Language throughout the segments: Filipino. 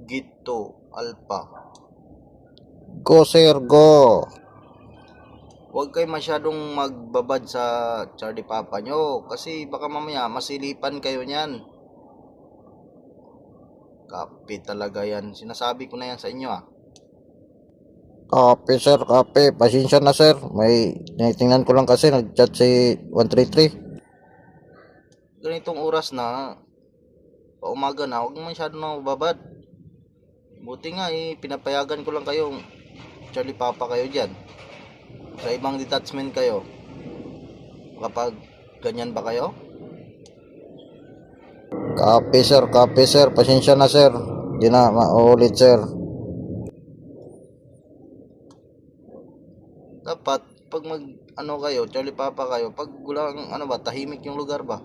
Gito Alpha. Go sir, go. Huwag kayo masyadong magbabad sa Charlie Papa nyo kasi baka mamaya masilipan kayo niyan. Kape talaga yan. Sinasabi ko na yan sa inyo. Kape sir, kape. Pasensya na sir. May tinitingnan ko lang kasi nag-chat si 133. Ganitong oras na, umaga na, huwag masyadong magbabad. Buti nga pinapayagan ko lang kayong Charlie Papa kayo dyan. Sa ibang detachment kayo. Kapag ganyan ba kayo? Kape sir, kape sir. Pasensya na sir. Di na maulit sir. Dapat pag kayo, Charlie Papa kayo, pag gulang tahimik yung lugar ba?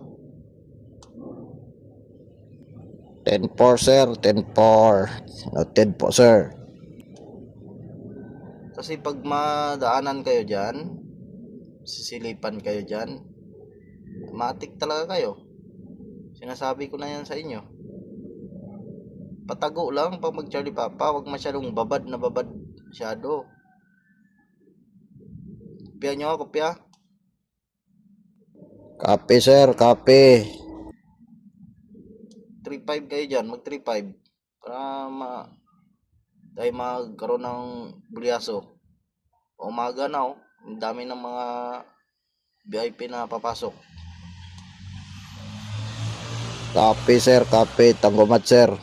10-4 sir, 10-4. Noted po sir. Kasi pag madaanan kayo dyan, sisilipan kayo dyan, matik talaga kayo. Sinasabi ko na yan sa inyo. Patago lang pag mag Charlie Papa, wag masyadong babad na babad masyado. Kopya nyo, kopya. Kape sir, kape. 3-5 kayo dyan, mag 3-5 para tayo magkaroon ng bulyaso. Umaga na ang dami ng mga VIP na papasok. Kape sir, kape. Tanggomat sir.